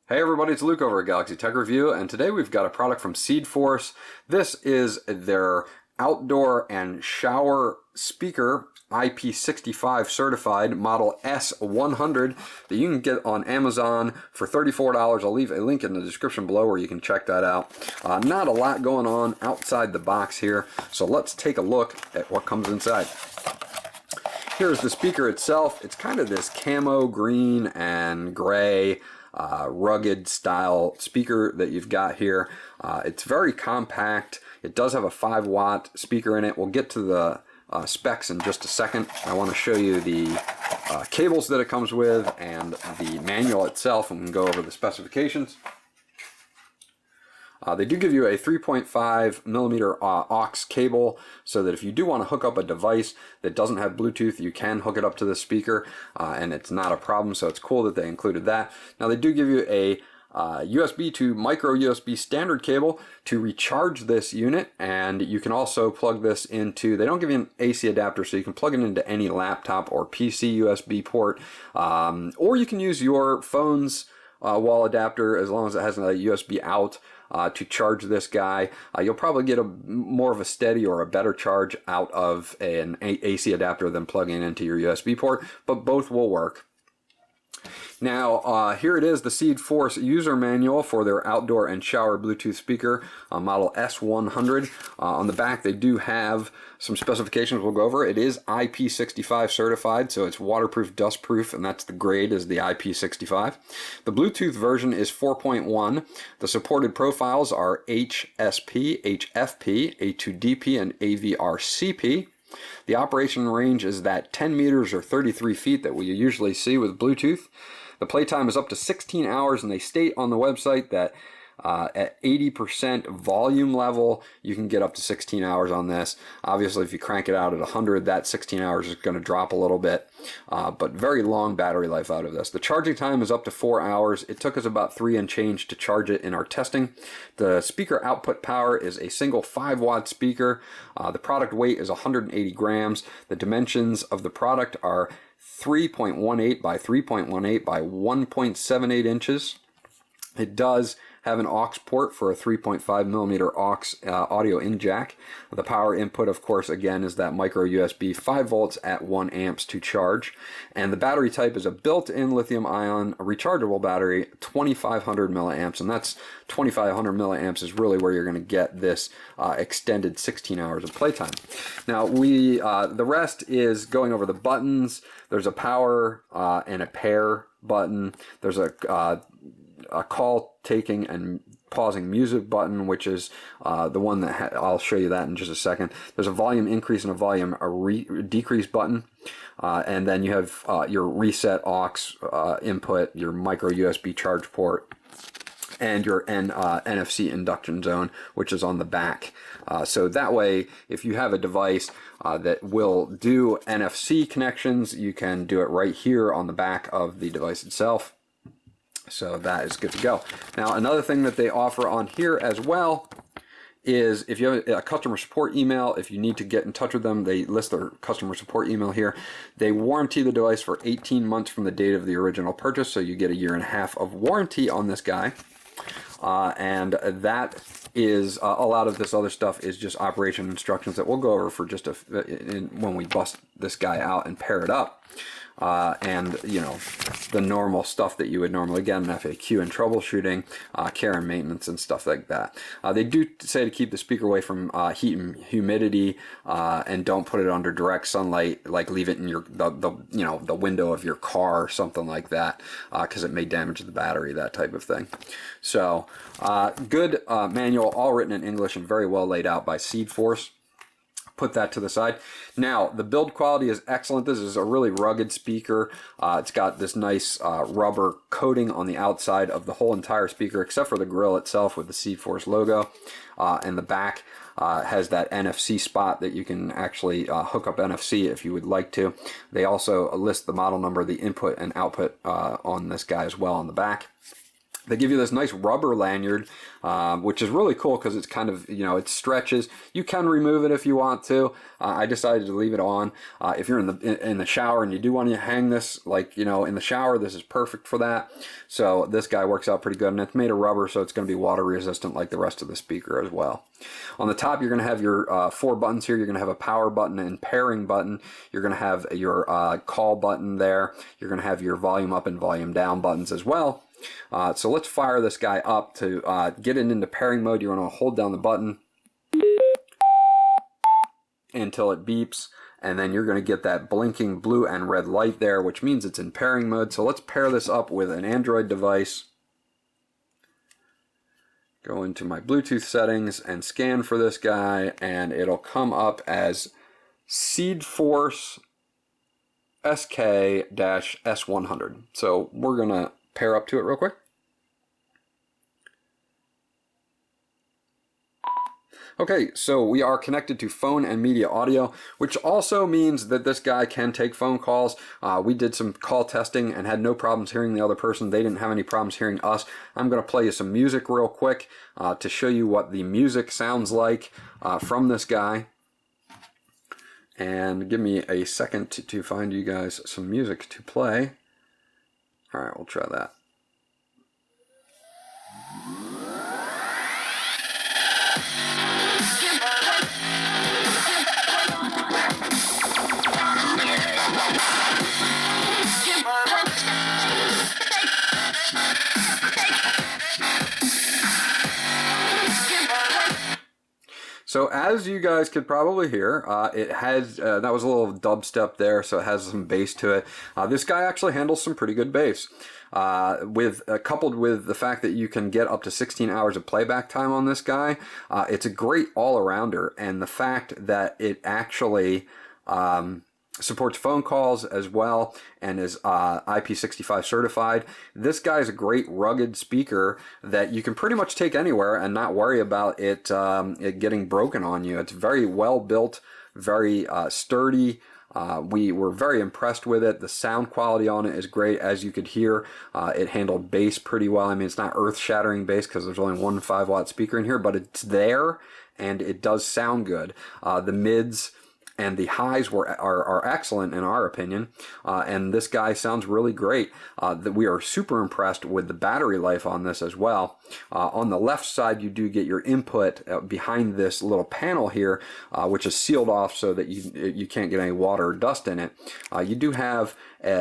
Hey everybody, it's Luke over at Galaxy Tech Review, and today we've got a product from Seedforce. This is their outdoor and shower speaker, IP65 certified, model S100, that you can get on Amazon for $34. I'll leave a link in the description below where you can check that out. Not a lot going on outside the box here, so let's take a look at what comes inside. Here's the speaker itself. It's kind of this camo green and gray rugged style speaker that you've got here. It's very compact. It does have a 5-watt speaker in it. We'll get to the specs in just a second. I want to show you the cables that it comes with and the manual itself, and we can go over the specifications. They do give you a 3.5mm aux cable, so that if you do want to hook up a device that doesn't have Bluetooth, you can hook it up to the speaker, and it's not a problem, so it's cool that they included that. Now they do give you a USB to micro USB standard cable to recharge this unit, and you can also plug this into, they don't give you an AC adapter, so you can plug it into any laptop or PC USB port, or you can use your phone's wall adapter as long as it has a USB out to charge this guy. You'll probably get more of a steady or a better charge out of an AC adapter than plugging into your USB port, but both will work. Now, here it is, the Seedforce user manual for their outdoor and shower Bluetooth speaker, model S100. On the back, they do have some specifications we'll go over. It is IP65 certified, so it's waterproof, dustproof, and that's the grade, is the IP65. The Bluetooth version is 4.1. The supported profiles are HSP, HFP, A2DP, and AVRCP. The operation range is that 10 meters or 33 feet that we usually see with Bluetooth. The playtime is up to 16 hours, and they state on the website that at 80% volume level, you can get up to 16 hours on this. Obviously, if you crank it out at 100, that 16 hours is going to drop a little bit, but very long battery life out of this. The charging time is up to 4 hours. It took us about 3 and change to charge it in our testing. The speaker output power is a single 5-watt speaker. The product weight is 180 grams. The dimensions of the product are 3.18 by 3.18 by 1.78 inches. It does have an aux port for a 3.5mm aux audio in jack. The power input, of course, again, is that micro USB 5 volts at 1 amps to charge. And the battery type is a built-in lithium-ion rechargeable battery, 2500 milliamps, and that's 2500 milliamps is really where you're going to get this extended 16 hours of playtime. Now, the rest is going over the buttons. There's a power and a pair button. There's a call taking and pausing music button, which is the one that I'll show you that in just a second. There's a volume increase and a volume decrease button, and then you have your reset aux input, your micro USB charge port, and your NFC induction zone, which is on the back. So that way, if you have a device that will do NFC connections, you can do it right here on the back of the device itself. So that is good to go. Now, another thing that they offer on here as well is if you have a customer support email, if you need to get in touch with them, they list their customer support email here. They warranty the device for 18 months from the date of the original purchase, so you get 1.5 years of warranty on this guy. And that is a lot of this other stuff is just operation instructions that we'll go over for just when we bust this guy out and pair it up. And you know, the normal stuff that you would normally get in FAQ and troubleshooting, care and maintenance and stuff like that. They do say to keep the speaker away from heat and humidity, and don't put it under direct sunlight, like leave it in the window of your car or something like that, because it may damage the battery, that type of thing. So good manual, all written in English and very well laid out by Seedforce. Put that to the side. Now, the build quality is excellent. This is a really rugged speaker. It's got this nice rubber coating on the outside of the whole entire speaker, except for the grill itself with the Seedforce logo. And the back has that NFC spot that you can actually hook up NFC if you would like to. They also list the model number, the input and output on this guy as well on the back. They give you this nice rubber lanyard, which is really cool because it's kind of, you know, it stretches. You can remove it if you want to. I decided to leave it on. If you're in the shower and you do want to hang this, like, you know, in the shower, this is perfect for that. So this guy works out pretty good, and it's made of rubber, so it's going to be water resistant like the rest of the speaker as well. On the top, you're going to have your 4 buttons here. You're going to have a power button and pairing button. You're going to have your call button there. You're going to have your volume up and volume down buttons as well. So let's fire this guy up. To get it into pairing mode, you're going to hold down the button until it beeps, and then you're going to get that blinking blue and red light there, which means it's in pairing mode. So let's pair this up with an Android device. Go into my Bluetooth settings and scan for this guy, and it'll come up as Seedforce SK-S100. So we're going to pair up to it real quick. Okay, so we are connected to phone and media audio, which also means that this guy can take phone calls. We did some call testing and had no problems hearing the other person. They didn't have any problems hearing us. I'm going to play you some music real quick to show you what the music sounds like from this guy. And give me a second to find you guys some music to play. All right, we'll try that. So as you guys could probably hear, it has, that was a little dubstep there, so it has some bass to it. This guy actually handles some pretty good bass. Coupled with the fact that you can get up to 16 hours of playback time on this guy, it's a great all-arounder, and the fact that it actually supports phone calls as well and is IP65 certified. This guy is a great rugged speaker that you can pretty much take anywhere and not worry about it, it getting broken on you. It's very well built, very sturdy. We were very impressed with it. The sound quality on it is great. As you could hear, it handled bass pretty well. I mean, it's not earth-shattering bass because there's only one 5-watt speaker in here, but it's there and it does sound good. The mids and the highs are excellent in our opinion, and this guy sounds really great. That we are super impressed with the battery life on this as well. On the left side, you do get your input behind this little panel here, which is sealed off so that you can't get any water or dust in it. You do have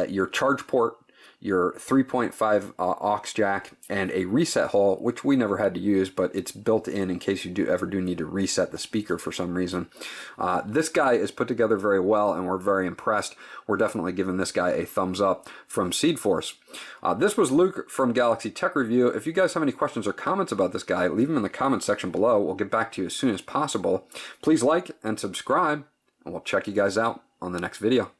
your charge port, your 3.5 aux jack, and a reset hole, which we never had to use, but it's built in case you ever do need to reset the speaker for some reason. This guy is put together very well, and we're very impressed. We're definitely giving this guy a thumbs up from Seedforce. This was Luke from Galaxy Tech Review. If you guys have any questions or comments about this guy, leave them in the comments section below. We'll get back to you as soon as possible. Please like and subscribe, and we'll check you guys out on the next video.